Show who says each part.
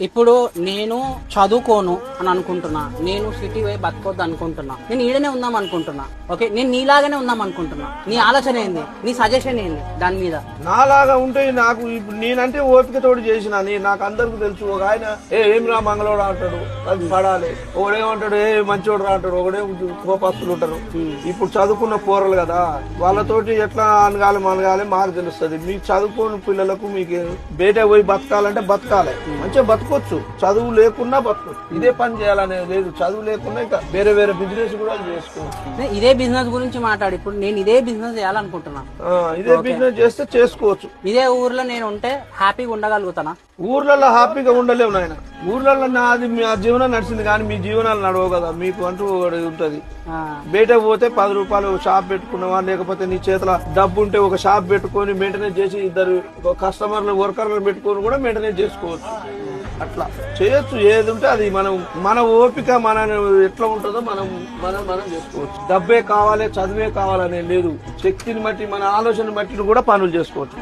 Speaker 1: ఇప్పుడు నేను చదువుకోను అని అనుకుంటున్నా, నేను సిటీ పోయి బతకొద్దు అనుకుంటున్నా, నేను ఈడనే ఉందాం అనుకుంటున్నా. ఓకే, నేను నీలాగానే ఉందాం అనుకుంటున్నా. నీ ఆలోచన ఏంది, నీ సజెషన్ ఏంది దాని మీద?
Speaker 2: నాలాగా ఉంటే నాకు ఇప్పుడు నేనంటే ఓపికతోటి చేసిన నాకు అందరికి తెలుసు. ఒక ఆయన ఏం రా మంగళోడు అంటాడు, అది పడాలి. ఒకడేమంటాడు మంచోడు రా అంటాడు, ఒకడే కోపస్తులు ఉంటారు. ఇప్పుడు చదువుకున్న పోరలు కదా, వాళ్ళతోటి ఎట్లా అనగాలి మాకు తెలుస్తుంది. మీకు చదువుకున్న పిల్లలకు మీకు బయట పోయి బతకాలంటే బతకాలి, మంచిగా బతకొచ్చు. చదువు లేకున్నా బతకొచ్చు. ఇదే పని చేయాలనే లేదు. చదువు లేకున్నా ఇంకా వేరే వేరే బిజినెస్ కూడా చేసుకోవచ్చు.
Speaker 1: ఇదే బిజినెస్ గురించి మాట్లాడు. ఇప్పుడు నేను ఇదే బిజినెస్ చేయాలనుకుంటున్నా.
Speaker 2: ఇదే బిజినెస్ చేస్తే చేసుకోవచ్చు.
Speaker 1: ఇదే ఊర్లో నేను ఉంటే హ్యాపీగా ఉండగలుగుతానా?
Speaker 2: ఊర్లలో హ్యాపీగా ఉండలేవు నాయన. ఊర్లలో నాది మీ జీవనం నడిచింది కానీ మీ జీవనాలు నడవవు కదా. మీకు అంటూ ఒకటి ఉంటది. బయట పోతే 10 రూపాయలు షాప్ పెట్టుకున్నావా, లేకపోతే నీ చేతిలో డబ్బు ఉంటే ఒక షాప్ పెట్టుకొని మెయింటెనెన్స్ చేసి ఇద్దరు కస్టమర్లు వర్కర్లు పెట్టుకొని కూడా మెయింటెనెన్స్ చేసుకోవచ్చు. అట్లా చేయొచ్చు. ఏది ఉంటే అది మన ఓపిక మన ఎట్లా ఉంటుందో మనం చేసుకోవచ్చు. డబ్బే కావాలి, చదివే కావాలనే లేదు. శక్తిని బట్టి మన ఆలోచన బట్టి కూడా పనులు చేసుకోవచ్చు.